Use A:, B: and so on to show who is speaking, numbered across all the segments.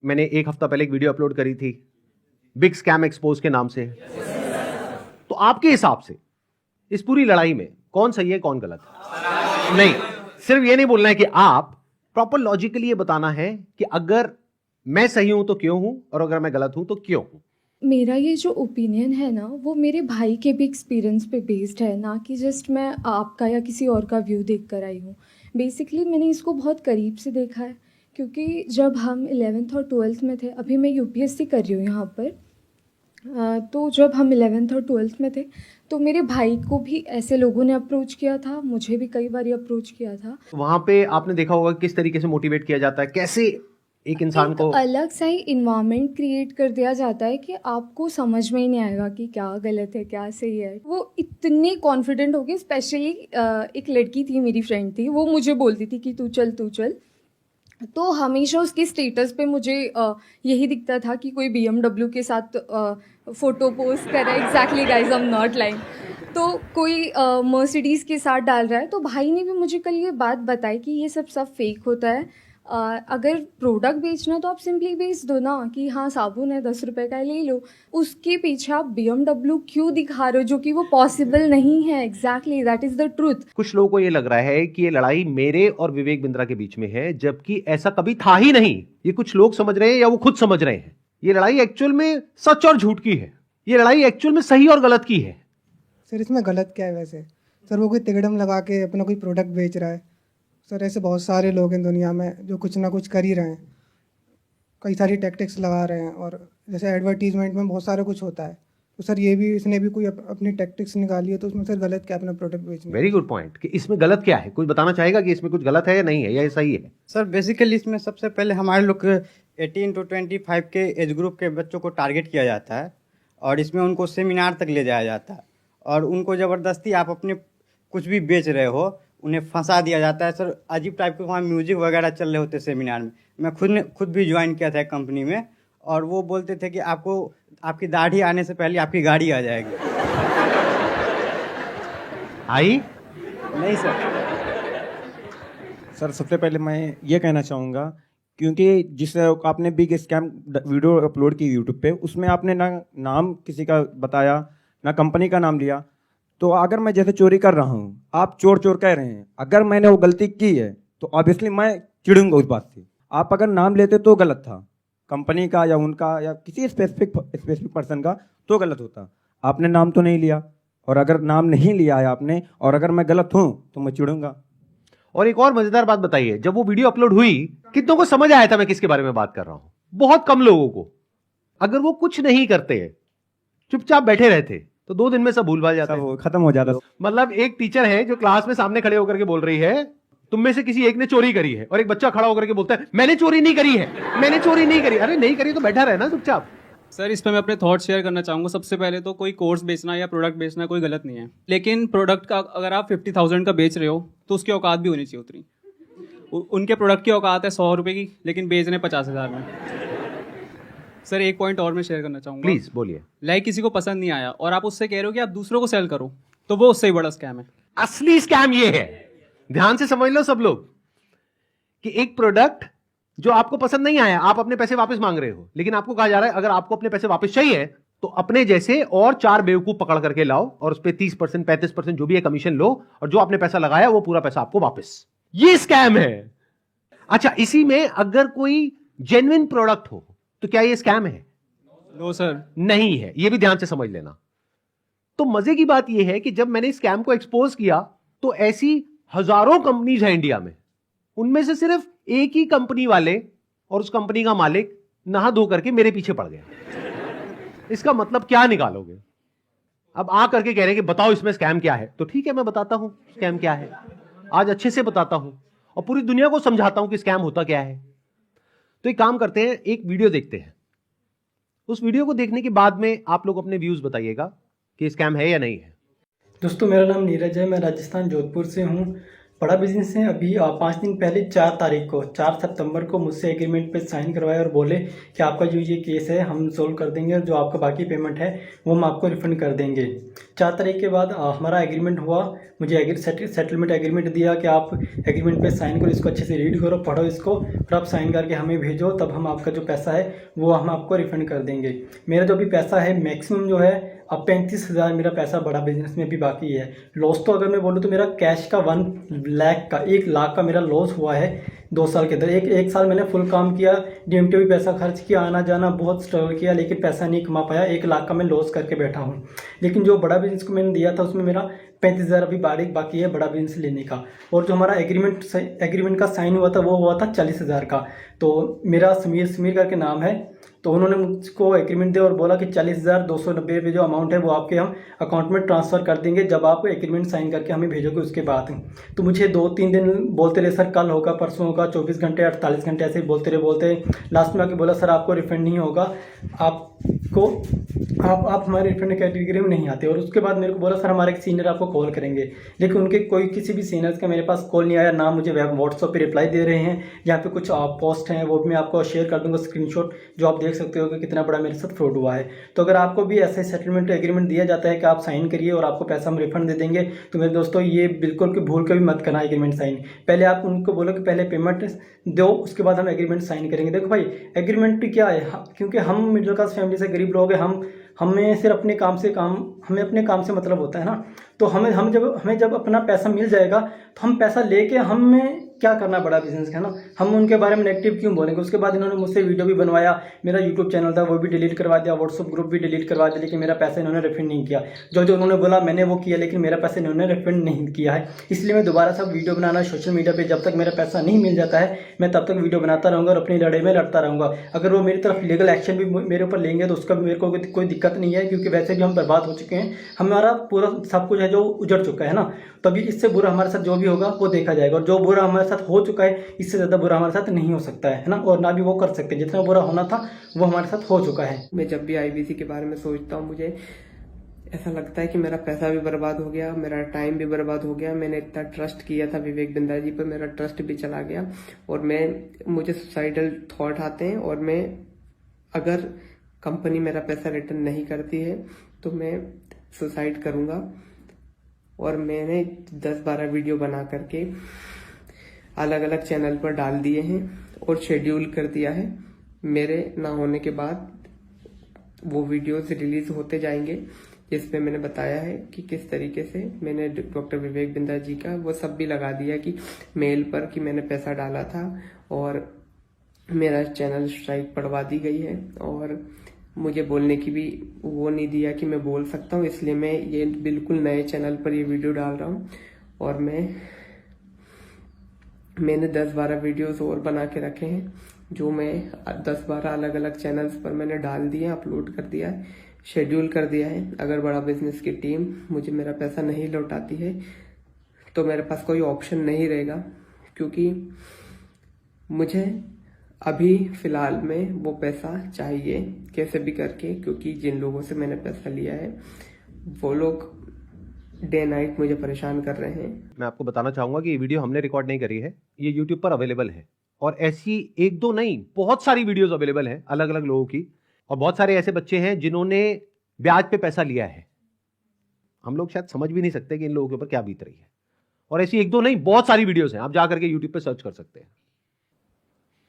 A: मैंने एक हफ्ता पहले एक वीडियो अपलोड करी थी बिग स्कैम एक्सपोज के नाम से। तो आपके हिसाब से इस पूरी लड़ाई में कौन सही है कौन गलत है? नहीं, सिर्फ ये नहीं बोलना है कि आप प्रॉपर लॉजिकली ये बताना है कि अगर मैं सही हूं तो क्यों हूं और अगर मैं गलत हूं तो क्यों हूं।
B: मेरा ये जो ओपिनियन है ना, वो मेरे भाई के भी एक्सपीरियंस पे बेस्ड है, ना कि जस्ट मैं आपका या किसी और का व्यू देख कर आई हूँ। बेसिकली मैंने इसको बहुत करीब से देखा है, क्योंकि जब हम 11th और 12th में थे, अभी मैं यूपीएससी कर रही हूँ यहाँ पर, तो जब हम 11th और 12th में थे तो मेरे भाई को भी ऐसे लोगों ने अप्रोच किया था, मुझे भी कई बार अप्रोच किया था।
A: वहां पे आपने देखा होगा किस तरीके से मोटिवेट किया जाता है, कैसे एक इंसान
B: एक
A: को
B: अलग सा ही इन्वायरमेंट क्रिएट कर दिया जाता है कि आपको समझ में ही नहीं आएगा कि क्या गलत है क्या सही है। वो इतने कॉन्फिडेंट हो गए, स्पेशली एक लड़की थी, मेरी फ्रेंड थी, वो मुझे बोलती थी कि तू चल तू चल। तो हमेशा उसके स्टेटस पे मुझे यही दिखता था कि कोई BMW के साथ फ़ोटो पोस्ट कर रहा है। Exactly guys, I am not lying. तो कोई मर्सिडीज़ के साथ डाल रहा है। तो भाई ने भी मुझे कल ये बात बताई कि ये सब फेक होता है। अगर प्रोडक्ट बेचना तो आप सिंपली बेच दो ना, कि हाँ साबुन है 10 रुपए का, ले लो। उसके पीछे आप BMW क्यों दिखा रहे हो, जो कि वो पॉसिबल नहीं है। Exactly, that is the truth.
A: कुछ लोगों को ये लग रहा है कि ये लड़ाई मेरे और विवेक बिंद्रा के बीच में है, जबकि ऐसा कभी था ही नहीं। ये कुछ लोग समझ रहे हैं या वो खुद समझ रहे हैं। ये लड़ाई एक्चुअल में सच और झूठ की है। ये लड़ाई एक्चुअल में सही और गलत की है।
C: सर इसमें गलत क्या है वैसे? सर वो कोई तिकड़म लगा के अपना कोई प्रोडक्ट बेच रहा है। सर ऐसे बहुत सारे लोग हैं दुनिया में जो कुछ ना कुछ कर ही रहे हैं, कई सारी टैक्टिक्स लगा रहे हैं। और जैसे एडवर्टीजमेंट में बहुत सारा कुछ होता है, तो सर ये भी इसने भी कोई अपनी टैक्टिक्स निकाली है, तो उसमें सर गलत क्या अपना प्रोडक्ट बेचने।
A: वेरी गुड पॉइंट कि इसमें गलत क्या है। कुछ बताना चाहेगा कि इसमें कुछ गलत है या नहीं है या ये सही है?
D: सर बेसिकली इसमें सबसे पहले हमारे लोग 18 to 25 के एज ग्रुप के बच्चों को टारगेट किया जाता है और इसमें उनको सेमिनार तक ले जाया जाता है और उनको ज़बरदस्ती आप अपने कुछ भी बेच रहे हो उन्हें फंसा दिया जाता है। सर अजीब टाइप के वहाँ म्यूजिक वगैरह चल रहे होते सेमिनार में। मैं खुद भी ज्वाइन किया था एक कंपनी में और वो बोलते थे कि आपको आपकी दाढ़ी आने से पहले आपकी गाड़ी आ जाएगी।
A: आई
D: नहीं सर।
E: सर सबसे पहले मैं ये कहना चाहूँगा, क्योंकि जिस आपने बिग स्कैम वीडियो अपलोड की यूट्यूब पे, उसमें आपने ना नाम किसी का बताया ना कंपनी का नाम लिया। तो अगर मैं जैसे चोरी कर रहा हूँ, आप चोर चोर कह रहे हैं, अगर मैंने वो गलती की है तो ऑब्वियसली मैं चिढ़ूंगा उस बात से। आप अगर नाम लेते तो गलत था, कंपनी का या उनका या किसी स्पेसिफिक पर्सन का, तो गलत होता। आपने नाम तो नहीं लिया, और अगर नाम नहीं लिया है आपने और अगर मैं गलत हूँ तो मैं चिढ़ूंगा।
A: और एक और मजेदार बात बताइए, जब वो वीडियो अपलोड हुई कितनों को समझ आया था मैं किसके बारे में बात कर रहा हूं? बहुत कम लोगों को। अगर वो कुछ नहीं करते, चुपचाप बैठे रहते, तो 2 दिन में सब भूल भाल जाते,
E: सब खत्म हो जाता।
A: मतलब एक टीचर है जो क्लास में सामने खड़े होकर के बोल रही है तुम में से किसी एक ने चोरी करी है, और एक बच्चा खड़ा होकर के बोलता है मैंने चोरी नहीं करी है, मैंने चोरी नहीं करी। अरे नहीं करी तो बैठा रहना चुपचाप।
F: सर इस पर मैं अपने थॉट शेयर करना चाहूँगा। सबसे पहले तो कोई कोर्स बेचना या प्रोडक्ट बेचना कोई गलत नहीं है, लेकिन प्रोडक्ट का अगर आप 50,000 का बेच रहे हो तो उसकी औकात भी होनी चाहिए उतनी। उनके प्रोडक्ट की औकात है 100 रुपये की, लेकिन बेच रहे 50,000 में। सर एक पॉइंट और मैं शेयर करना चाहूँगा।
A: प्लीज बोलिए।
F: लाइक किसी को पसंद नहीं आया और आप उससे कह रहे हो कि आप दूसरों को सेल करो, तो वो उससे ही बड़ा स्कैम है।
A: असली स्कैम ये है, ध्यान से समझ लो सब लोग, कि एक प्रोडक्ट जो आपको पसंद नहीं आया, आप अपने पैसे वापस मांग रहे हो, लेकिन आपको कहा जा रहा है अगर आपको अपने पैसे वापस चाहिए तो अपने जैसे और 4 बेवकूफ पकड़ करके लाओ और उस पर 30% 35% जो भी है कमीशन लो, और जो आपने पैसा लगाया वो पूरा पैसा आपको वापस। ये स्कैम है। अच्छा, इसी में अगर कोई जेन्युइन प्रोडक्ट हो तो क्या ये स्कैम है?
F: नो सर,
A: नहीं है। ये भी ध्यान से समझ लेना। तो मजे की बात यह है कि जब मैंने स्कैम को एक्सपोज किया तो ऐसी हजारों कंपनीज हैं इंडिया में, उनमें से सिर्फ एक ही कंपनी वाले और उस कंपनी का मालिक नहा धो करके मेरे पीछे पड़ गया। इसका मतलब क्या निकालोगे? अब आ करके कह रहे हैं कि बताओ इसमें स्कैम क्या है। तो ठीक है, मैं बताता हूं स्कैम क्या है। आज अच्छे से बताता हूं और पूरी दुनिया को समझाता हूं कि स्कैम होता क्या है। तो एक काम करते हैं, एक वीडियो देखते हैं। उस वीडियो को देखने के बाद में आप लोग अपने व्यूज बताइएगा कि स्कैम है या नहीं है।
G: दोस्तों मेरा नाम नीरज है, मैं राजस्थान जोधपुर से हूँ। बड़ा बिजनेस है। अभी 5 दिन पहले 4 सितंबर को मुझसे एग्रीमेंट पे साइन करवाए और बोले कि आपका जो ये केस है हम सोल्व कर देंगे और जो आपका बाकी पेमेंट है वो हम आपको रिफंड कर देंगे। 4 तारीख के बाद हमारा एग्रीमेंट हुआ। मुझे सेटलमेंट एग्रीमेंट दिया कि आप एग्रीमेंट पे साइन करो, इसको अच्छे से रीड करो, पढ़ो इसको, फिर आप साइन करके हमें भेजो, तब हम आपका जो पैसा है वो हम आपको रिफंड कर देंगे। मेरा जो भी पैसा है मैक्सिमम जो है अब 35,000 मेरा पैसा बड़ा बिजनेस में भी बाकी है। लॉस तो अगर मैं बोलूँ तो मेरा कैश का 1 लाख का मेरा लॉस हुआ है 2 साल के अंदर। एक साल मैंने फुल काम किया, DMT भी पैसा खर्च किया, आना जाना बहुत स्ट्रगल किया, लेकिन पैसा नहीं कमा पाया। 1 लाख का मैं लॉस करके बैठा हूँ। लेकिन जो बड़ा बिजनेस को मैंने दिया था उसमें मेरा 35,000 अभी बाकी है बड़ा बिजनेस लेने का। और जो हमारा एग्रीमेंट का साइन हुआ था वो हुआ था 40,000 का। तो मेरा समीर करके नाम है, तो उन्होंने मुझको एग्रीमेंट दिया और बोला कि 40,290 रुपये जो अमाउंट है वो आपके हम अकाउंट में ट्रांसफ़र कर देंगे जब आप एग्रीमेंट साइन करके हमें भेजोगे उसके बाद। तो मुझे 2-3 दिन बोलते रहे सर कल होगा, परसों होगा, 24 घंटे 48 घंटे ऐसे ही बोलते लास्ट में आके बोला सर आपको रिफंड नहीं होगा, आप हमारे रिफंड कैटेगरी में नहीं आते। और उसके बाद मेरे को बोला सर हमारे सीनियर आपको कॉल करेंगे, लेकिन उनके किसी भी सीनियर्स का मेरे पास कॉल नहीं आया, ना मुझे व्हाट्सएप पे रिप्लाई दे रहे हैं। यहाँ पे कुछ पोस्ट हैं वो भी मैं आपको शेयर कर दूंगा स्क्रीनशॉट, जो आप देख सकते हो कि कितना बड़ा मेरे साथ फ्रॉड हुआ है। तो अगर आपको भी ऐसे सेटलमेंट एग्रीमेंट दिया जाता है कि आप साइन करिए और आपको पैसा हम रिफंड दे देंगे, तो मेरे दोस्तों ये बिल्कुल भी भूल कर भी मत करना एग्रीमेंट साइन। पहले आप उनको बोलो कि पहले पेमेंट दो, उसके बाद हम एग्रीमेंट साइन करेंगे। देखो भाई एग्रीमेंट क्या है, क्योंकि हम मिडिल क्लास फैमिली से गरीब लोग हैं, हमें सिर्फ अपने काम से मतलब होता है ना। तो हमें जब अपना पैसा मिल जाएगा तो हम पैसा लेके हमें क्या करना बड़ा बिजनेस है ना, हम उनके बारे में नेगेटिव क्यों बोलेंगे। उसके बाद इन्होंने मुझसे वीडियो भी बनवाया, मेरा यूट्यूब चैनल था वो भी डिलीट करवा दिया, व्हाट्सअप ग्रुप भी डिलीट करवा दिया, लेकिन मेरा पैसा इन्होंने रिफंड नहीं किया। जो उन्होंने बोला मैंने वो किया, लेकिन मेरा पैसा इन्होंने रिफंड नहीं किया है। इसलिए मैं दोबारा सब वीडियो बनाना सोशल मीडिया पर जब तक मेरा पैसा नहीं मिल जाता है मैं तब तक वीडियो बनाता रहूँगा और अपनी लड़ाई में लड़ता रहूँगा। अगर वो मेरी तरफ लीगल एक्शन भी मेरे ऊपर लेंगे तो उसका मेरे को कोई दिक्कत नहीं है, क्योंकि वैसे भी हम बर्बाद हो चुके हैं, हमारा पूरा सब कुछ है जो उजड़ चुका है ना। तभी इससे बुरा हमारे साथ जो भी होगा वो देखा जाएगा, और जो बुरा हमारे साथ हो चुका है इससे ज़्यादा बुरा हमारे साथ नहीं हो सकता है ना, और ना भी वो कर सकते। जितना बुरा होना था वो हमारे साथ हो चुका है।
H: मैं जब भी IBC के बारे में सोचता हूँ मुझे ऐसा लगता है कि मेरा पैसा भी बर्बाद हो गया, मेरा टाइम भी बर्बाद हो गया। मैंने इतना ट्रस्ट किया था विवेक बिंद्रा जी पर, मेरा ट्रस्ट भी चला गया और मुझे सुसाइडल थॉट आते हैं। और मैं अगर कंपनी मेरा पैसा रिटर्न नहीं करती है तो मैं सुसाइड करूँगा। और मैंने 10-12 वीडियो बना करके अलग अलग चैनल पर डाल दिए हैं और शेड्यूल कर दिया है। मेरे ना होने के बाद वो वीडियोस रिलीज होते जाएंगे जिसमें मैंने बताया है कि किस तरीके से मैंने डॉक्टर विवेक बिंद्रा जी का वो सब भी लगा दिया कि मेल पर कि मैंने पैसा डाला था, और मेरा चैनल स्ट्राइक पड़वा दी गई है और मुझे बोलने की भी वो नहीं दिया कि मैं बोल सकता हूँ। इसलिए मैं ये बिल्कुल नए चैनल पर ये वीडियो डाल रहा हूँ। और मैंने 10-12 वीडियोस और बना के रखे हैं जो मैं 10-12 अलग अलग चैनल्स पर मैंने डाल दिए, अपलोड कर दिया है, शेड्यूल कर दिया है। अगर बड़ा बिजनेस की टीम मुझे मेरा पैसा नहीं लौटाती है तो मेरे पास कोई ऑप्शन नहीं रहेगा, क्योंकि मुझे अभी फिलहाल में वो पैसा चाहिए कैसे भी करके, क्योंकि जिन लोगों से मैंने पैसा लिया है वो लोग डे नाइट मुझे परेशान कर रहे हैं।
A: मैं आपको बताना चाहूंगा कि ये वीडियो हमने रिकॉर्ड नहीं करी है, ये YouTube पर अवेलेबल है, और ऐसी 1-2 नहीं बहुत सारी वीडियोस अवेलेबल हैं अलग अलग लोगों की, और बहुत सारे ऐसे बच्चे हैं जिन्होंने ब्याज पे पैसा लिया है। हम लोग शायद समझ भी नहीं सकते कि इन लोगों के ऊपर क्या बीत रही है। और ऐसी 1-2 नहीं बहुत सारी वीडियोस हैं, आप जाकर के YouTube पे सर्च कर सकते हैं।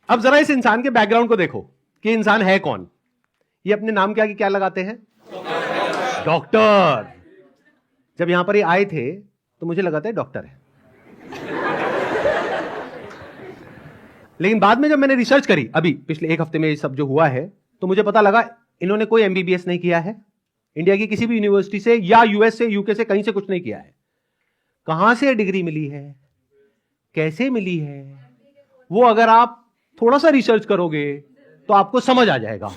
A: अब जरा इस इंसान के बैकग्राउंड को देखो कि इंसान है कौन। ये अपने नाम के आगे क्या लगाते हैं? डॉक्टर। जब यहां पर ये आए थे तो मुझे लगा था डॉक्टर है, लेकिन बाद में जब मैंने रिसर्च करी अभी पिछले 1 हफ्ते में ये सब जो हुआ है, तो मुझे पता लगा इन्होंने कोई MBBS नहीं किया है इंडिया की किसी भी यूनिवर्सिटी से, या US से, UK से, कहीं से कुछ नहीं किया है। कहां से डिग्री मिली है, कैसे मिली है, वो अगर आप थोड़ा सा रिसर्च करोगे तो आपको समझ आ जाएगा।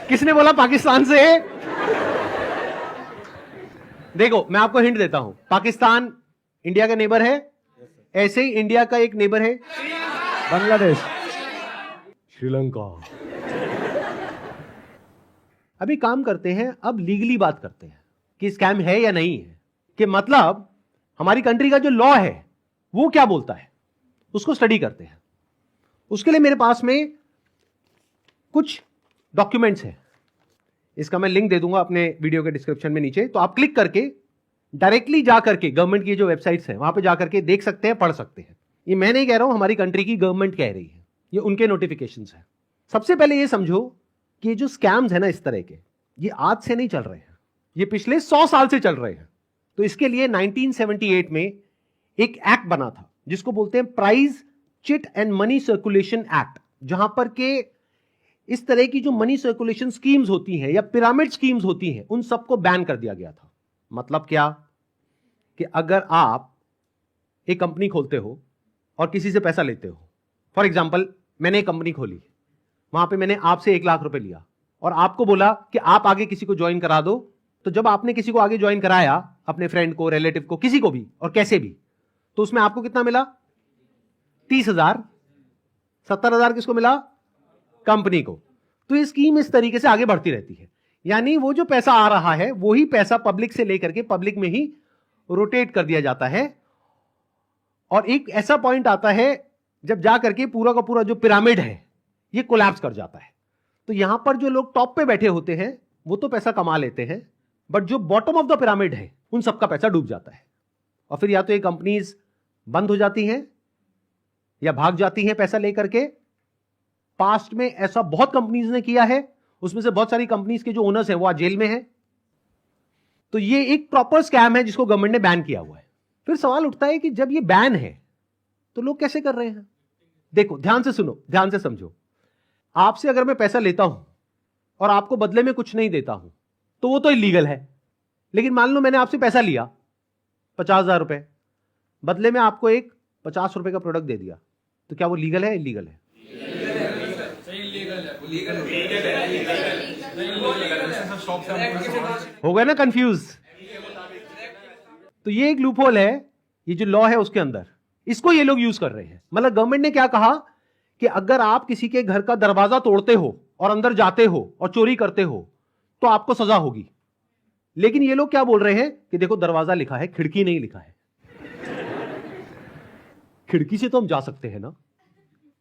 A: किसने बोला पाकिस्तान से? देखो मैं आपको हिंट देता हूं, पाकिस्तान इंडिया का नेबर है, ऐसे ही इंडिया का एक नेबर है
E: बांग्लादेश,
A: श्रीलंका। अभी काम करते हैं, अब लीगली बात करते हैं कि स्कैम है या नहीं है। कि मतलब हमारी कंट्री का जो लॉ है वो क्या बोलता है, उसको स्टडी करते हैं। उसके लिए मेरे पास में कुछ डॉक्यूमेंट्स हैं, इसका मैं लिंक दे दूंगा अपने वीडियो के डिस्क्रिप्शन में नीचे, तो आप क्लिक करके डायरेक्टली जा करके गवर्नमेंट की जो वेबसाइट्स हैं वहां पे जा करके देख सकते हैं, पढ़ सकते हैं। ये मैं नहीं कह रहा हूं, हमारी कंट्री की गवर्नमेंट कह रही है, ये उनके नोटिफिकेशंस हैं। सबसे पहले ये समझो कि ये जो स्कैम्स है ना इस तरह के, ये आज से नहीं चल रहे हैं, ये पिछले 100 साल से चल रहे हैं। तो इसके लिए 1978 में एक एक्ट बना था जिसको बोलते हैं prize chit and money circulation act, जहां पर के इस तरह की जो मनी सर्कुलेशन स्कीम्स होती हैं या पिरामिड स्कीम्स होती हैं उन सबको बैन कर दिया गया था। मतलब क्या कि अगर आप एक कंपनी खोलते हो और किसी से पैसा लेते हो, फॉर एग्जांपल मैंने एक कंपनी खोली, वहां पे मैंने आपसे 1 लाख रुपए लिया और आपको बोला कि आप आगे किसी को ज्वाइन करा दो, तो जब आपने किसी को आगे ज्वाइन कराया, अपने फ्रेंड को, रिलेटिव को, किसी को भी और कैसे भी, तो उसमें आपको कितना मिला? 30,000। 70,000 किसको मिला? कंपनी को। तो ये स्कीम इस तरीके से आगे बढ़ती रहती है, यानी वो जो पैसा आ रहा है वही पैसा पब्लिक से लेकर के पब्लिक में ही रोटेट कर दिया जाता है। और एक ऐसा पॉइंट आता है जब जाकर के पूरा का पूरा जो पिरामिड है ये कोलैप्स कर जाता है। तो यहां पर जो लोग टॉप पे बैठे होते हैं वो तो पैसा कमा लेते हैं, बट जो बॉटम ऑफ द पिरामिड है उन सबका पैसा डूब जाता है। और फिर या तो ये कंपनीज बंद हो जाती हैं या भाग जाती हैं पैसा लेकर के। पास्ट में ऐसा बहुत कंपनीज ने किया है, उसमें से बहुत सारी कंपनीज के जो ओनर्स हैं वो आज जेल में हैं। तो ये एक प्रॉपर स्कैम है जिसको गवर्नमेंट ने बैन किया हुआ है। फिर सवाल उठता है कि जब ये बैन है तो लोग कैसे कर रहे हैं? देखो, ध्यान से सुनो, ध्यान से समझो। आपसे अगर मैं पैसा लेता हूं और आपको बदले में कुछ नहीं देता हूं तो वो तो इलीगल है। लेकिन मान लो मैंने आपसे पैसा लिया 50,000 रुपए, बदले में आपको एक 50 रुपए का प्रोडक्ट दे दिया, तो क्या वो लीगल है? इलीगल है? हो गए ना कंफ्यूज? तो ये एक लूपहोल है, ये जो लॉ है उसके अंदर, इसको ये लोग यूज कर रहे हैं। मतलब गवर्नमेंट ने क्या कहा कि अगर आप किसी के घर का दरवाजा तोड़ते हो और अंदर जाते हो और चोरी करते हो तो आपको सजा होगी। लेकिन ये लोग क्या बोल रहे हैं कि देखो दरवाजा लिखा है, खिड़की नहीं लिखा है। खिड़की से तो हम जा सकते हैं ना।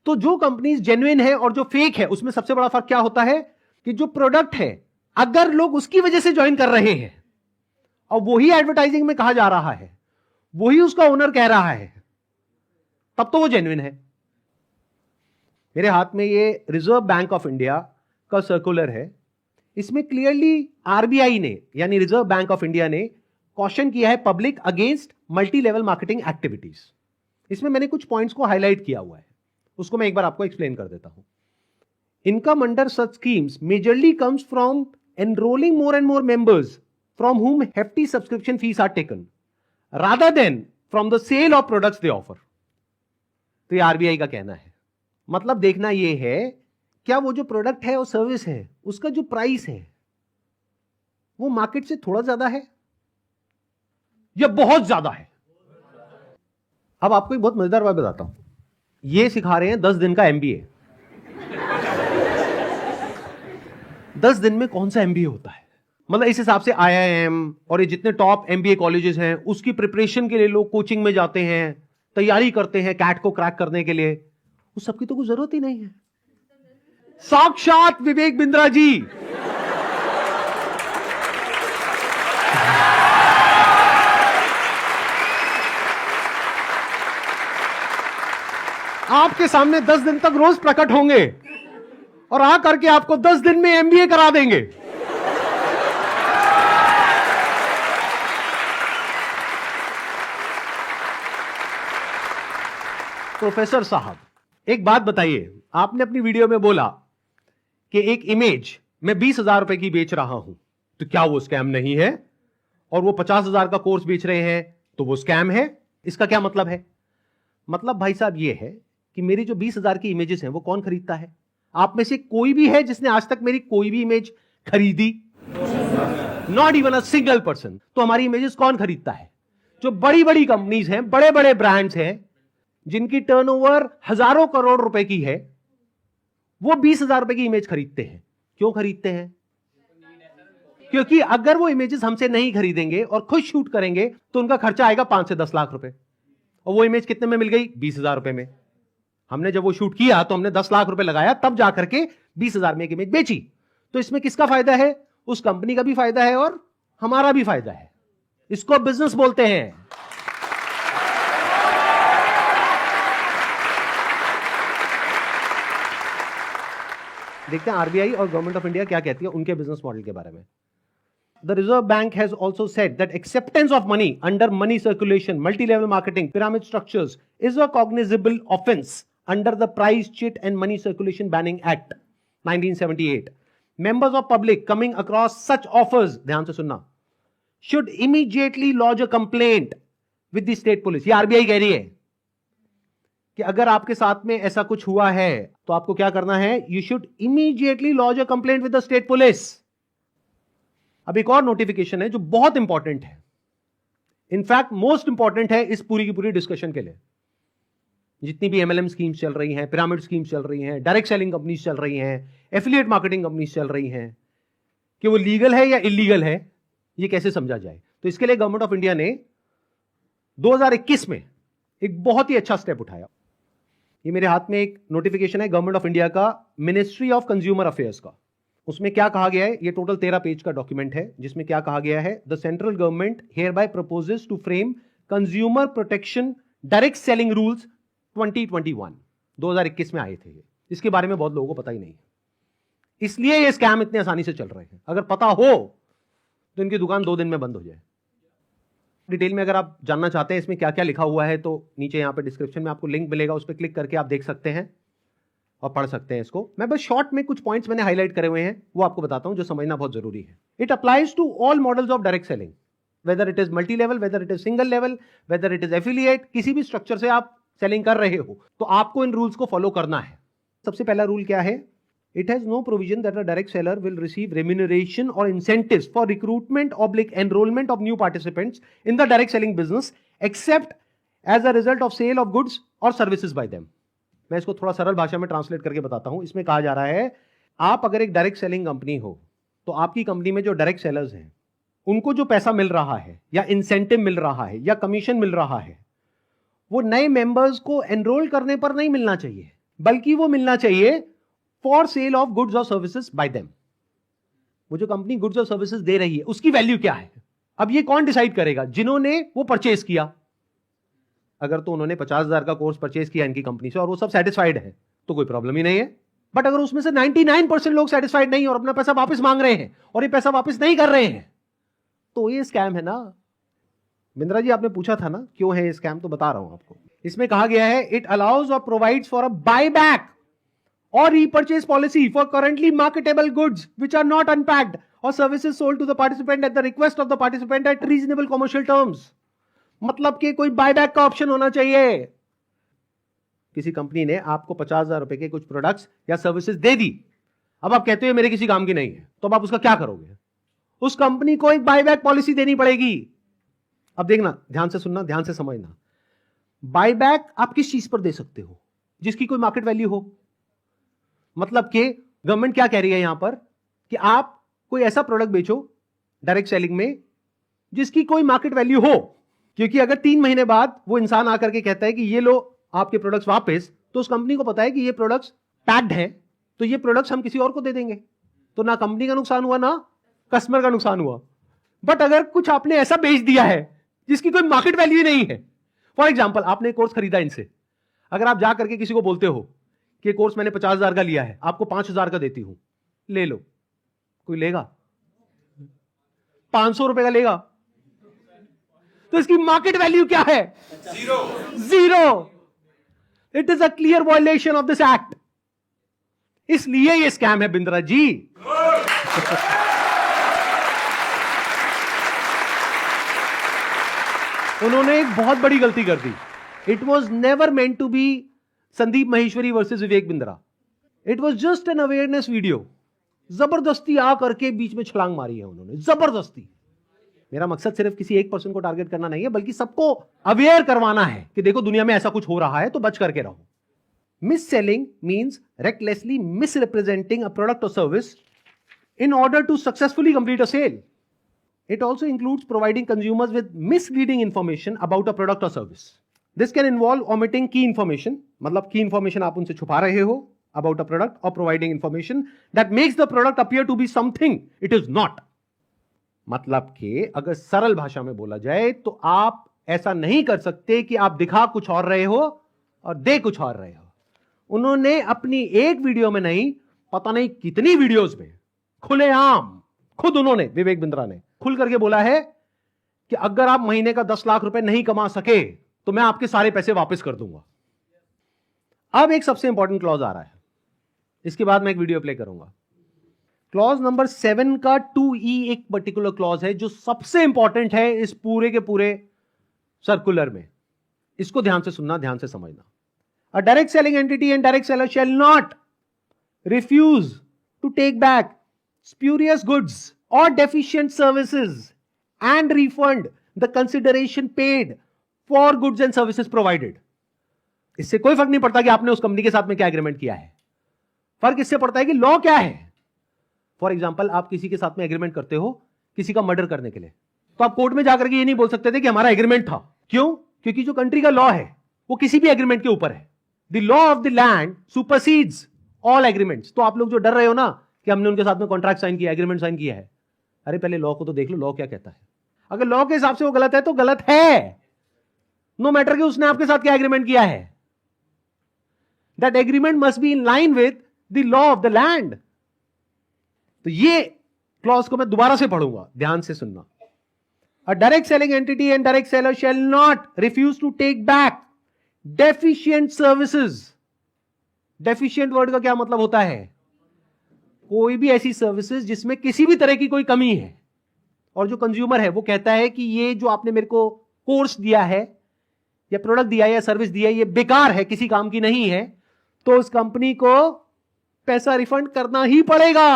A: तो जो कंपनीज जेन्युइन है और जो फेक है उसमें सबसे बड़ा फर्क क्या होता है कि जो प्रोडक्ट है अगर लोग उसकी वजह से ज्वाइन कर रहे हैं और वही एडवर्टाइजिंग में कहा जा रहा है, वही उसका ओनर कह रहा है, तब तो वो जेन्युइन है। मेरे हाथ में ये रिजर्व बैंक ऑफ इंडिया का सर्कुलर है। इसमें क्लियरली आरबीआई ने यानी रिजर्व बैंक ऑफ इंडिया ने कॉशन किया है public against multi level marketing activities. इसमें मैंने कुछ पॉइंट्स को हाईलाइट किया हुआ है, उसको मैं एक बार आपको एक्सप्लेन कर देता हूं। Income under such schemes majorly comes from enrolling more and more members from whom hefty subscription fees are taken rather than from the sale of products they offer। तो ये आरबीआई का कहना है। मतलब देखना ये है क्या वो जो प्रोडक्ट है और सर्विस है उसका जो प्राइस है वो मार्केट से थोड़ा ज्यादा है या बहुत ज्यादा है। अब आपको एक बहुत मजेदार बात बताता हूं। ये सिखा रहे हैं 10 दिन का एमबीए। 10 दिन में कौन सा एमबीए होता है? मतलब इस हिसाब से आईआईएम और ये जितने टॉप एमबीए कॉलेजेस हैं उसकी प्रिपरेशन के लिए लोग कोचिंग में जाते हैं, तैयारी करते हैं कैट को क्रैक करने के लिए, उस सबकी तो कोई जरूरत ही नहीं है। साक्षात विवेक बिंद्रा जी आपके सामने 10 दिन तक रोज प्रकट होंगे और आ करके आपको 10 दिन में एमबीए करा देंगे। प्रोफेसर साहब एक बात बताइए, आपने अपनी वीडियो में बोला कि एक इमेज मैं 20,000 रुपए की बेच रहा हूं, तो क्या वो स्कैम नहीं है? और वो 50,000 का कोर्स बेच रहे हैं तो वो स्कैम है? इसका क्या मतलब है? मतलब भाई साहब ये है कि मेरी जो 20,000 की इमेजेस हैं वो कौन खरीदता है? आप में से कोई भी है जिसने आज तक मेरी कोई भी इमेज खरीदी? Not even a single person. तो हमारी इमेजेस कौन खरीदता है? जो बड़ी बड़ी कंपनीज हैं, बड़े बड़े ब्रांड्स हैं जिनकी टर्नओवर हजारों करोड़ रुपए की है, वो 20,000 रुपए की इमेज खरीदते हैं। क्यों खरीदते हैं? क्योंकि अगर वो इमेजेस हमसे नहीं खरीदेंगे और खुद शूट करेंगे तो उनका खर्चा आएगा 5 से 10 लाख रुपए, और वो इमेज कितने में मिल गई? 20,000 रुपए में। हमने जब वो शूट किया तो हमने 10 लाख रुपए लगाया, तब जाकर के 20,000 में एक इमेज बेची। तो इसमें किसका फायदा है? उस कंपनी का भी फायदा है और हमारा भी फायदा है। इसको बिजनेस बोलते हैं। देखते हैं आरबीआई और गवर्नमेंट ऑफ इंडिया क्या कहती है उनके बिजनेस मॉडल के बारे में। The Reserve Bank has also said that acceptance of money under money circulation, multi-level marketing, pyramid structures is a cognizable offense under the Price, Chit and Money Circulation Banning Act 1978. Members of public coming across such offers, ध्यान से सुनना, should immediately lodge a complaint with the state police. ये RBI कह रही है कि अगर आपके साथ में ऐसा कुछ हुआ है तो आपको क्या करना है? You should immediately lodge a complaint with the state police. अब एक और नोटिफिकेशन है जो बहुत इंपॉर्टेंट है, इनफैक्ट मोस्ट इंपॉर्टेंट है इस पूरी की पूरी डिस्कशन के लिए। जितनी भी एमएलएम स्कीम्स चल रही हैं, पिरामिड स्कीम्स चल रही हैं, डायरेक्ट सेलिंग कंपनीज चल रही हैं, एफिलिएट मार्केटिंग कंपनीज चल रही हैं, कि वो लीगल है या इलीगल है, ये कैसे समझा जाए। तो इसके लिए गवर्नमेंट ऑफ इंडिया ने 2021 में एक बहुत ही अच्छा स्टेप उठाया। ये मेरे हाथ में एक नोटिफिकेशन है गवर्नमेंट ऑफ इंडिया का, मिनिस्ट्री ऑफ कंज्यूमर अफेयर्स का। उसमें क्या कहा गया है? ये टोटल 13 पेज का डॉक्यूमेंट है, जिसमें क्या कहा गया है? The central government hereby proposes to frame consumer protection direct selling rules 2021। 2021 में आए थे ये। इसके बारे में बहुत लोगों को पता ही नहीं है, इसलिए ये स्कैम इतने आसानी से चल रहे हैं। अगर पता हो तो इनकी दुकान 2 दिन में बंद हो जाए। डिटेल में अगर आप जानना चाहते हैं इसमें क्या क्या लिखा हुआ है तो नीचे यहाँ पे डिस्क्रिप्शन में आपको लिंक मिलेगा, उस पर क्लिक करके आप देख सकते हैं और पढ़ सकते हैं इसको। मैं बस शॉर्ट में कुछ पॉइंट्स मैंने हाईलाइट करे हुए हैं, वो आपको बताता हूं जो समझना बहुत जरूरी है। It applies to all models of direct selling, whether it is multi level, whether it is single level, whether it is affiliate, किसी भी स्ट्रक्चर से आप सेलिंग कर रहे हो तो आपको इन रूल्स को फॉलो करना है। सबसे पहला रूल क्या है? It has no provision that a direct seller will receive remuneration और incentives for recruitment oblique enrolment of new participants in the direct selling business except as a result of sale of goods और services by them. मैं इसको थोड़ा सरल भाषा में translate करके बताता हूं। इसमें कहा जा रहा है, आप अगर एक डायरेक्ट सेलिंग कंपनी हो तो आपकी कंपनी में जो डायरेक्ट सेलर्स हैं उनको जो पैसा मिल रहा है या इंसेंटिव मिल रहा है या कमीशन मिल रहा है, वो नए मेंबर्स को एनरोल करने पर नहीं मिलना चाहिए, बल्कि वो मिलना चाहिए फॉर सेल ऑफ गुड्स और सर्विसेज बाय देम। वो जो कंपनी गुड्स और सर्विसेज दे रही है उसकी वैल्यू क्या है? अब ये कौन डिसाइड करेगा? जिन्होंने वो परचेज किया। अगर तो उन्होंने 50,000 का कोर्स परचेज किया इनकी कंपनी से और वो सब सेटिस्फाइड है तो कोई प्रॉब्लम ही नहीं है। बट अगर उसमें से 99% लोग सेटिस्फाइड नहीं और अपना पैसा वापस मांग रहे हैं और ये पैसा वापस नहीं कर रहे हैं तो ये स्कैम है ना। बिंद्रा जी आपने पूछा था ना क्यों है ये स्कैम, तो बता रहा हूं आपको। इसमें कहा गया है, इट अलाउज और provides for a buy back और repurchase policy for currently marketable goods which are not unpacked और services sold to the participant at the request of the participant at reasonable commercial terms. मतलब कि कोई buyback का option होना चाहिए। किसी company ने आपको 50,000 रुपए के कुछ प्रोडक्ट्स या सर्विसेज दे दी, अब आप कहते हो मेरे किसी काम की नहीं है, तो अब आप उसका क्या करोगे? उस कंपनी को एक बायबैक पॉलिसी देनी पड़ेगी। अब देखना, ध्यान से सुनना, ध्यान से समझना। बायबैक आप किस चीज पर दे सकते हो? जिसकी कोई मार्केट वैल्यू हो। मतलब कि गवर्नमेंट क्या कह रही है यहां पर कि आप कोई ऐसा प्रोडक्ट बेचो डायरेक्ट सेलिंग में जिसकी कोई मार्केट वैल्यू हो, क्योंकि अगर 3 महीने बाद वो इंसान आकर के कहता है कि ये लो आपके प्रोडक्ट्स वापस, तो उस कंपनी को पता है कि ये प्रोडक्ट्स पैक्ड हैं, तो ये प्रोडक्ट्स हम किसी और को दे देंगे, तो ना कंपनी का नुकसान हुआ ना कस्टमर का नुकसान हुआ। बट अगर कुछ आपने ऐसा बेच दिया है जिसकी कोई मार्केट वैल्यू नहीं है, फॉर एग्जाम्पल आपने कोर्स खरीदा इनसे, अगर आप जा करके किसी को बोलते हो कि कोर्स मैंने 50,000 का लिया है, आपको 5,000 का देती हूं, ले लो, कोई लेगा? 500 रुपए का लेगा? तो इसकी मार्केट वैल्यू क्या है? Zero. It is a clear violation of this act. इसलिए ये स्कैम है बिंद्रा जी। उन्होंने एक बहुत बड़ी गलती कर दी। It was never meant to be Sandeep Maheshwari versus Vivek Bindra. It was just an awareness video. जबरदस्ती आकर के बीच में छलांग मारी है उन्होंने, जबरदस्ती। मेरा मकसद सिर्फ किसी एक पर्सन को टारगेट करना नहीं है, बल्कि सबको अवेयर करवाना है कि देखो दुनिया में ऐसा कुछ हो रहा है तो बच करके रहो। Misselling means recklessly misrepresenting a product और service in order to successfully complete a sale. It also includes providing consumers with misleading information about a product or service. This can involve omitting key information, मतलब key information आप उनसे छुपा रहे हो about a product, or providing information that makes the product appear to be something it is not. मतलब कि अगर सरल भाषा में बोला जाए तो आप ऐसा नहीं कर सकते कि आप दिखा कुछ और रहे हो और दे कुछ और रहे हो. उन्होंने अपनी एक वीडियो में नहीं, पता नहीं कितनी वीडियोस में खुलेआम खुद उन्होंने, विवेक बिंद्रा ने खुल करके बोला है कि अगर आप महीने का 10 लाख रुपए नहीं कमा सके तो मैं आपके सारे पैसे वापस कर दूंगा. अब एक सबसे इंपॉर्टेंट क्लॉज आ रहा है, इसके बाद मैं एक वीडियो प्ले करूंगा. क्लॉज नंबर 7 का 2E एक पर्टिकुलर क्लॉज है जो सबसे इंपॉर्टेंट है इस पूरे के पूरे सर्कुलर में. इसको ध्यान से सुनना, ध्यान से समझना. A direct selling entity and direct seller shall not refuse to take back spurious goods or deficient services and refund the consideration paid for goods and services provided. इससे कोई फर्क नहीं पड़ता कि आपने उस कंपनी के साथ में क्या एग्रीमेंट किया है. फर्क इससे पड़ता है कि लॉ क्या है. फॉर एग्जाम्पल, आप किसी के साथ में एग्रीमेंट करते हो किसी का मर्डर करने के लिए, तो आप कोर्ट में जाकर के ये नहीं बोल सकते थे कि हमारा एग्रीमेंट था. क्यों? क्योंकि जो कंट्री का लॉ है वो किसी भी एग्रीमेंट के ऊपर है. The law of the land supersedes all agreements. तो आप लोग जो डर रहे हो ना कि हमने उनके साथ में कॉन्ट्रैक्ट साइन किया, एग्रीमेंट साइन किया है, अरे पहले लॉ को तो देख लो, लॉ क्या कहता है. अगर लॉ के हिसाब से वो गलत है तो गलत है, नो मैटर कि उसने आपके साथ क्या एग्रीमेंट किया है. That agreement must be in line with the law of the land. तो ये क्लॉज को मैं दोबारा से पढ़ूंगा, ध्यान से सुनना. A direct selling entity and direct seller shall not refuse to take back deficient services. Deficient word का क्या मतलब होता है? कोई भी ऐसी सर्विसेज जिसमें किसी भी तरह की कोई कमी है और जो कंज्यूमर है वो कहता है कि ये जो आपने मेरे को कोर्स दिया है या प्रोडक्ट दिया है या सर्विस दिया है ये बेकार है, किसी काम की नहीं है, तो उस कंपनी को पैसा रिफंड करना ही पड़ेगा.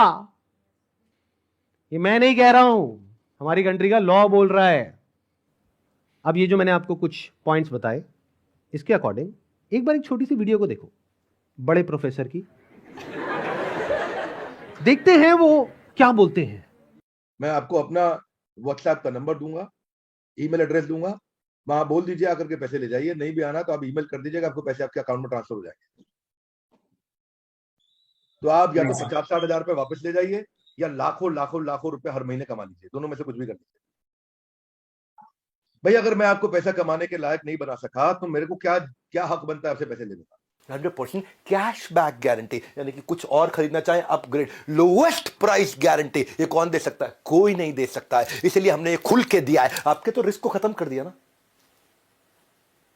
A: ये मैं नहीं कह रहा हूं, हमारी कंट्री का लॉ बोल रहा है. अब ये जो मैंने आपको कुछ पॉइंट्स बताए, इसके अकॉर्डिंग एक बार एक छोटी सी वीडियो को देखो बड़े प्रोफेसर की, देखते हैं वो क्या बोलते हैं.
I: मैं आपको अपना व्हाट्सएप का नंबर दूंगा, ईमेल एड्रेस दूंगा, वहां बोल दीजिए आकर के पैसे ले जाइए. नहीं भी आना तो आप ईमेल कर दीजिएगा, आपको पैसे आपके अकाउंट में ट्रांसफर हो जाएंगे. तो आप या तो 50-60 हजार रुपए वापस ले जाइए या लाखों लाखों लाखों रुपए हर महीने कमा लीजिए. दोनों में से कुछ भी कर लीजिए. भाई अगर मैं आपको पैसा कमाने के लायक नहीं बना सका तो मेरे को क्या हक बनता है आपसे पैसे लेने का.
J: 100% कैश बैक गारंटी, यानी कि कुछ और खरीदना चाहे अपग्रेड, लोएस्ट प्राइस गारंटी. ये कौन दे सकता है? कोई नहीं दे सकता है. इसलिए हमने ये खुल के दिया है. आपके तो रिस्क को खत्म कर दिया ना.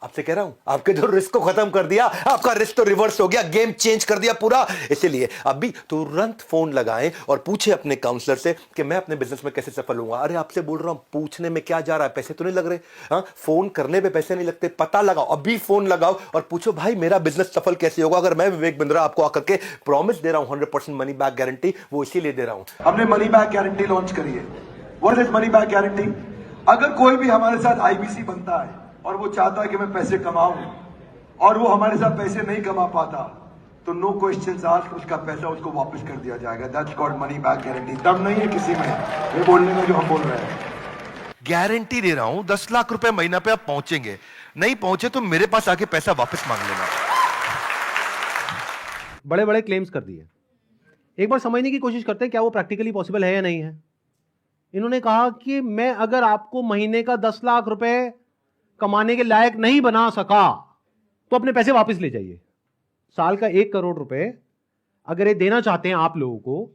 J: आपसे कह रहा हूं, आपके जो रिस्क को खत्म कर दिया, आपका रिस्क तो रिवर्स हो गया, गेम चेंज कर दिया पूरा. इसलिए अभी तुरंत फोन लगाएं और पूछे अपने काउंसलर से कि मैं अपने बिजनेस में कैसे सफल होऊंगा. अरे आपसे बोल रहा हूं, पूछने में क्या जा रहा है, पैसे तो नहीं लग रहे. हाँ, फोन करने पे पैसे नहीं लगते. पता लगाओ, अभी फोन लगाओ और पूछो भाई मेरा बिजनेस सफल कैसे होगा. अगर मैं विवेक बिंद्रा आपको आकर के प्रॉमिस दे रहा हूं 100% मनी बैक गारंटी, वो इसीलिए दे रहा हूं.
K: हमने मनी बैक गारंटी लॉन्च करी है. What is money back guarantee? अगर कोई भी हमारे साथ आईबीसी बनता है और वो चाहता है कि मैं पैसे कमाऊं और वो हमारे साथ पैसे नहीं कमा पाता, तो नो क्वेश्चंस आस्क्ड, उसका पैसा उसको वापस कर दिया जाएगा. That's called money back guarantee. दम नहीं है किसी में ये बोलने में जो हम बोल रहे हैं.
J: गारंटी दे रहा हूं 10 लाख रुपए महीना पे आप पहुंचेंगे. नहीं पहुंचे तो मेरे पास आके पैसा वापस मांग लेना.
A: बड़े बड़े क्लेम्स कर दिए. एक बार समझने की कोशिश करते हैं क्या वो प्रैक्टिकली पॉसिबल है या नहीं है. इन्होंने कहा कि मैं अगर आपको महीने का 10 लाख रुपए कमाने के लायक नहीं बना सका तो अपने पैसे वापस ले जाइए. साल का 1 करोड़ रुपए अगर ये देना चाहते हैं आप लोगों को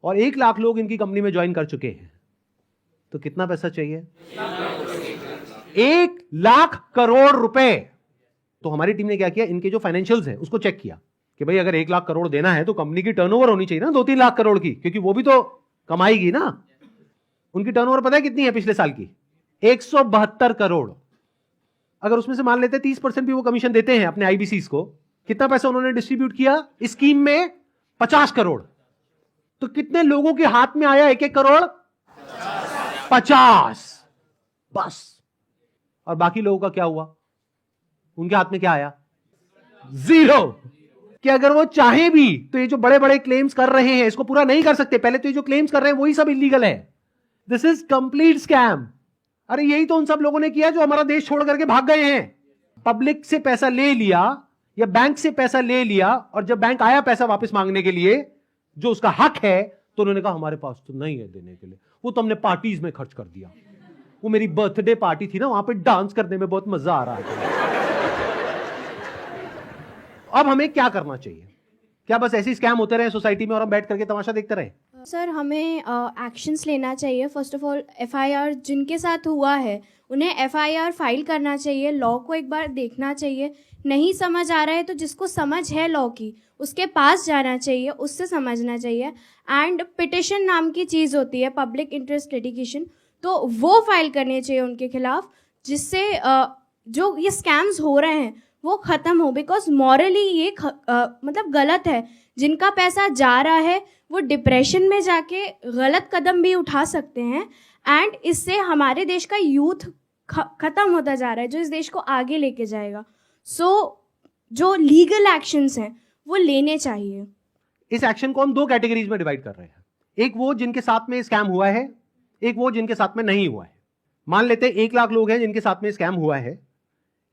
A: और 1 लाख लोग इनकी कंपनी में ज्वाइन कर चुके हैं, तो कितना पैसा चाहिए? 1 लाख करोड़ रुपए. तो हमारी टीम ने क्या किया, इनके जो फाइनेंशियल्स हैं उसको चेक किया कि भाई अगर 1 लाख करोड़ देना है तो कंपनी की टर्नओवर होनी चाहिए ना 2-3 लाख करोड़ की, क्योंकि वो भी तो कमाएगी ना. उनकी टर्नओवर पता है कितनी है पिछले साल की? 172 करोड़. अगर उसमें से मान लेते 30% भी वो कमीशन देते हैं अपने आईबीसीज को, कितना पैसा उन्होंने डिस्ट्रीब्यूट किया इस स्कीम में? 50 करोड़. तो कितने लोगों के हाथ में आया 1-1 करोड़? 50 बस. और बाकी लोगों का क्या हुआ? उनके हाथ में क्या आया? 0. कि अगर वो चाहे भी तो ये जो बड़े बड़े क्लेम्स कर रहे हैं इसको पूरा नहीं कर सकते। पहले तो ये जो क्लेम्स कर रहे हैं वही सब इलीगल है। This is complete scam. अरे यही तो उन सब लोगों ने किया जो हमारा देश छोड़ करके भाग गए हैं। पब्लिक से पैसा ले लिया या बैंक से पैसा ले लिया, और जब बैंक आया पैसा वापस मांगने के लिए जो उसका हक है, तो उन्होंने कहा हमारे पास तो नहीं है देने के लिए, वो तो हमने पार्टीज में खर्च कर दिया। वो मेरी बर्थडे पार्टी थी ना, वहां पे डांस करने में बहुत मजा आ रहा है। अब हमें क्या करना चाहिए? क्या बस ऐसे स्कैम होते रहे सोसाइटी में और हम बैठ करके तमाशा देखते रहे?
L: सर, हमें एक्शंस लेना चाहिए। फर्स्ट ऑफ ऑल एफआईआर जिनके साथ हुआ है उन्हें एफआईआर फाइल करना चाहिए। लॉ को एक बार देखना चाहिए। नहीं समझ आ रहा है तो जिसको समझ है लॉ की उसके पास जाना चाहिए, उससे समझना चाहिए। एंड पिटिशन नाम की चीज़ होती है, पब्लिक इंटरेस्ट लिटिगेशन, तो वो फाइल करनी चाहिए उनके खिलाफ, जिससे जो ये स्कैम्स हो रहे हैं वो ख़त्म हो। बिकॉज मॉरली ये मतलब गलत है। जिनका पैसा जा रहा है वो डिप्रेशन में जाके गलत कदम भी उठा सकते हैं। एंड इससे हमारे देश का यूथ ख़त्म होता जा रहा है, जो इस देश को आगे लेके जाएगा। जो लीगल एक्शंस हैं वो लेने चाहिए।
A: इस एक्शन को हम दो कैटेगरीज में डिवाइड कर रहे हैं। एक वो जिनके साथ में स्कैम हुआ है, एक वो जिनके साथ में नहीं हुआ है। मान लेते हैं 1 लाख लोग हैं जिनके साथ में स्कैम हुआ है,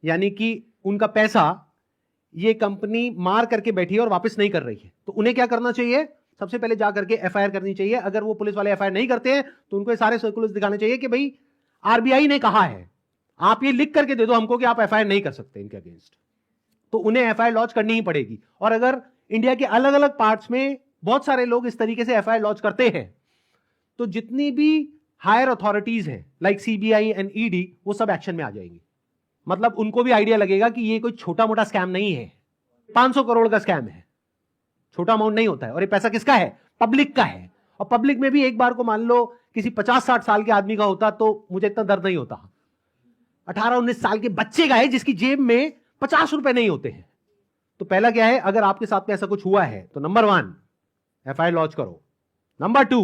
A: यानी कि उनका पैसा ये कंपनी मार करके बैठी है और वापस नहीं कर रही है। तो उन्हें क्या करना चाहिए? सबसे पहले जा करके एफआईआर करनी चाहिए। अगर वो पुलिस वाले एफआईआर नहीं करते हैं तो उनको ये सारे सर्कुलर्स दिखाने चाहिए कि भाई आरबीआई ने कहा है, आप ये लिख करके दे दो हमको कि आप एफआईआर नहीं कर सकते इनके अगेंस्ट। तो उन्हें एफआईआर लॉन्च करनी ही पड़ेगी। और अगर इंडिया के अलग अलग पार्ट्स में बहुत सारे लोग इस तरीके से एफआईआर लॉन्च करते हैं, तो जितनी भी हायर अथॉरिटीज हैं लाइक सीबीआई एंड ईडी, वो सब एक्शन में आ जाएंगी। मतलब उनको भी आइडिया लगेगा कि ये कोई छोटा मोटा स्कैम नहीं है, 500 करोड़ का स्कैम है, छोटा अमाउंट नहीं होता है। और ये पैसा किसका है? पब्लिक का है। और पब्लिक में भी एक बार को मान लो किसी 50-60 साल के आदमी का होता तो मुझे इतना दर्द नहीं होता। 18-19 साल के बच्चे का है जिसकी जेब में 50 रुपए नहीं होते हैं। तो पहला क्या है, अगर आपके साथ में ऐसा कुछ हुआ है तो नंबर 1 एफआईआर लॉन्च करो। नंबर 2,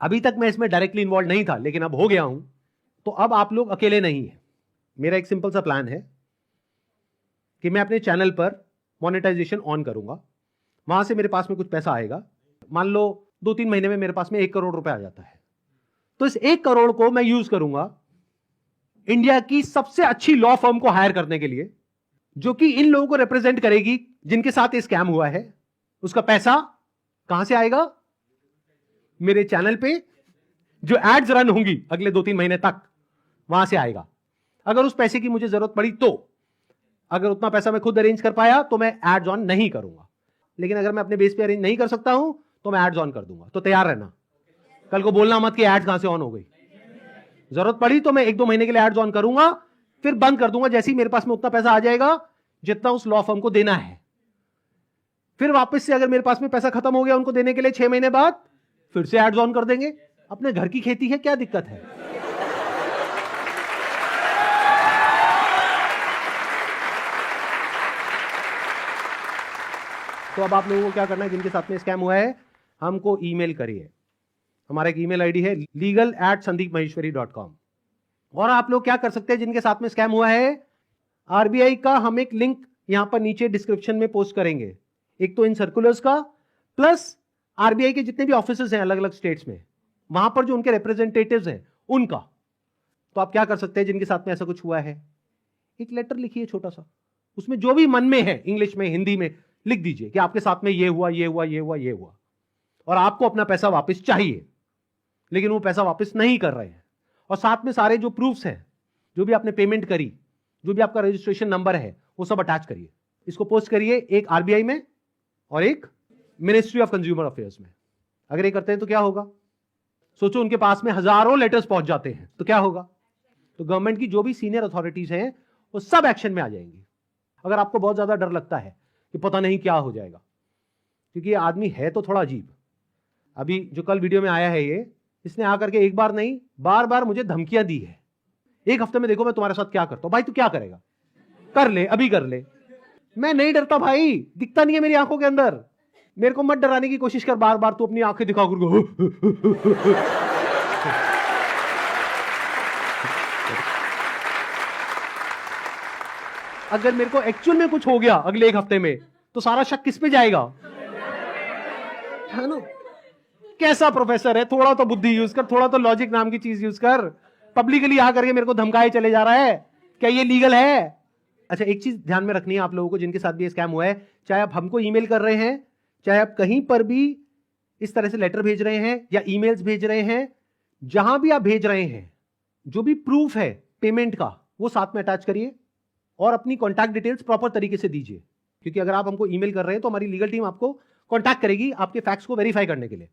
A: अभी तक मैं इसमें डायरेक्टली इन्वॉल्व नहीं था लेकिन अब हो गया हूं, तो अब आप लोग अकेले नहीं हैं। मेरा एक सिंपल सा प्लान है कि मैं अपने चैनल पर मोनेटाइजेशन ऑन करूंगा। वहां से मेरे पास में कुछ पैसा आएगा। मान लो 2-3 महीने में मेरे पास में 1 करोड़ रुपए आ जाता है, तो इस 1 करोड़ को मैं यूज करूंगा इंडिया की सबसे अच्छी लॉ फर्म को हायर करने के लिए, जो कि इन लोगों को रिप्रेजेंट करेगी जिनके साथ ये स्कैम हुआ है। उसका पैसा कहां से आएगा? मेरे चैनल पे जो एड्स रन होंगी अगले 2-3 महीने तक, वहां से आएगा। अगर उस पैसे की मुझे जरूरत पड़ी तो, अगर उतना पैसा मैं खुद अरेंज कर पाया तो मैं एड्स ऑन नहीं करूंगा, लेकिन अगर मैं अपने बेस पे अरेंज नहीं कर सकता हूं तो मैं एड्स ऑन कर दूंगा। तो तैयार रहना, कल को बोलना मत कि एड्स कहां से ऑन हो गई। जरूरत पड़ी तो मैं 1-2 महीने के लिए एड्स ऑन करूंगा, फिर बंद कर दूंगा जैसे ही मेरे पास में उतना पैसा आ जाएगा जितना उस लॉ फर्म को देना है। फिर वापस से अगर मेरे पास में पैसा खत्म हो गया उनको देने के लिए 6 महीने बाद, फिर से एड्स ऑन कर देंगे। अपने घर की खेती है, क्या दिक्कत है? तो अब आप लोगों को क्या करना है, जिनके साथ में स्कैम हुआ है हमको ईमेल करिए। हमारा एक ईमेल आईडी है legal@sandeepmaheshwari.com। और आप लोग क्या कर सकते हैं, जिनके साथ में स्कैम हुआ है, आरबीआई का हम एक लिंक यहां पर नीचे डिस्क्रिप्शन में पोस्ट करेंगे। एक तो इन सर्कुलर्स का, प्लस आरबीआई के जितने भी ऑफिसेज हैं अलग अलग स्टेट्स में, वहां पर जो उनके रिप्रेजेंटेटिव्स हैं उनका। तो आप क्या कर सकते हैं, जिनके साथ में ऐसा कुछ हुआ है, एक लेटर लिखिए छोटा सा, उसमें जो भी मन में है इंग्लिश में हिंदी में लिख दीजिए कि आपके साथ में ये हुआ, ये हुआ, ये हुआ, ये हुआ, और आपको अपना पैसा वापस चाहिए, लेकिन वो पैसा वापस नहीं कर रहे हैं। और साथ में सारे जो प्रूफ्स हैं, जो भी आपने पेमेंट करी, जो भी आपका रजिस्ट्रेशन नंबर है, वो सब अटैच करिए। इसको पोस्ट करिए, एक आरबीआई में और एक मिनिस्ट्री ऑफ कंज्यूमर अफेयर्स में। अगर ये करते हैं तो क्या होगा, सोचो उनके पास में हजारों लेटर्स पहुंच जाते हैं तो क्या होगा। तो गवर्नमेंट की जो भी सीनियर अथॉरिटीज हैं वो सब एक्शन में आ जाएंगी। अगर आपको बहुत ज्यादा डर लगता है कि पता नहीं क्या हो जाएगा, क्योंकि ये आदमी है तो थोड़ा अजीब। अभी जो कल वीडियो में आया है ये, इसने आकर के एक बार नहीं बार बार मुझे धमकियां दी है, 1 हफ्ते में देखो मैं तुम्हारे साथ क्या करता हूं। भाई तू क्या करेगा, कर ले, अभी कर ले। मैं नहीं डरता भाई, दिखता नहीं है मेरी आंखों के अंदर। मेरे को मत डराने की कोशिश कर बार बार, तू अपनी आंखें दिखा कर। अगर मेरे को एक्चुअल में कुछ हो गया अगले 1 हफ्ते में, तो सारा शक किस पे जाएगा? है ना? कैसा प्रोफेसर है? थोड़ा तो बुद्धि यूज कर, थोड़ा तो लॉजिक नाम की चीज यूज कर। पब्लिकली आ करके मेरे को धमकाए चले जा रहा है, क्या ये लीगल है? अच्छा, एक चीज ध्यान में रखनी है आप लोगों को जिनके साथ भी स्कैम हुआ है, चाहे आप हमको ईमेल कर रहे हैं, चाहे आप कहीं पर भी इस तरह से लेटर भेज रहे हैं या ईमेल्स भेज रहे हैं, जहां भी आप भेज रहे हैं, जो भी प्रूफ है पेमेंट का वो साथ में अटैच करिए और अपनी कॉन्टैक्ट डिटेल्स प्रॉपर तरीके से दीजिए, क्योंकि अगर आप हमको ईमेल कर रहे हैं तो हमारी लीगल टीम आपको कॉन्टैक्ट करेगी आपके फैक्ट्स को वेरीफाई करने के लिए।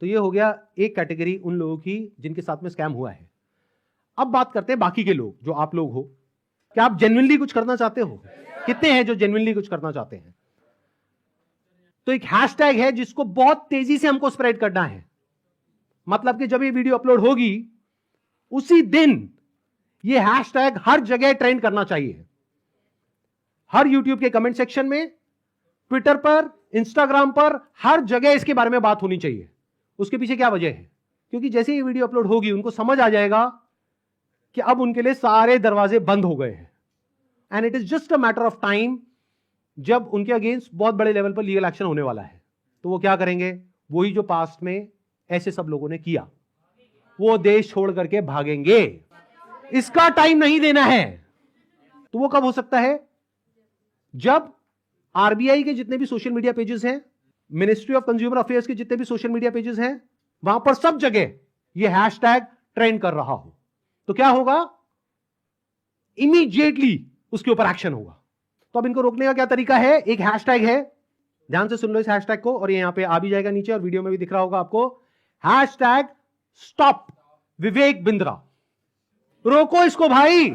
A: तो ये हो गया एक कैटेगरी उन लोगों की जिनके साथ में स्कैम हुआ है। अब बात करते हैं बाकी के लोग, जो आप लोग हो। क्या आप जेन्युइनली कुछ करना चाहते हो? कितने हैं जो जेन्युइनली कुछ करना चाहते हैं? तो एक हैशटैग है जिसको बहुत तेजी से हमको स्प्रेड करना है। मतलब कि जब ये वीडियो अपलोड होगी उसी दिन ये हैशटैग हर जगह ट्रेंड करना चाहिए। हर यूट्यूब के कमेंट सेक्शन में, ट्विटर पर, इंस्टाग्राम पर, हर जगह इसके बारे में बात होनी चाहिए। उसके पीछे क्या वजह है? क्योंकि जैसे ये वीडियो अपलोड होगी उनको समझ आ जाएगा कि अब उनके लिए सारे दरवाजे बंद हो गए हैं, and it is just a matter of time जब उनके अगेंस्ट बहुत बड़े लेवल पर लीगल एक्शन होने वाला है। तो वो क्या करेंगे? वही जो पास्ट में ऐसे सब लोगों ने किया, वो देश छोड़ करके भागेंगे। इसका टाइम नहीं देना है। तो वो कब हो सकता है? जब आरबीआई के जितने भी सोशल मीडिया पेजेस हैं, मिनिस्ट्री ऑफ कंज्यूमर अफेयर्स के जितने भी सोशल मीडिया पेजेस हैं, वहां पर सब जगह ये हैशटैग ट्रेंड कर रहा हो, तो क्या होगा? इमीडिएटली उसके ऊपर एक्शन होगा। तो अब इनको रोकने का क्या तरीका है? एक हैशटैग है, ध्यान से सुन लो इस हैशटैग को, और ये यहां पे आ भी जाएगा नीचे और वीडियो में भी दिख रहा होगा आपको। Hashtag stop Vivek Bindra. रोको इसको भाई।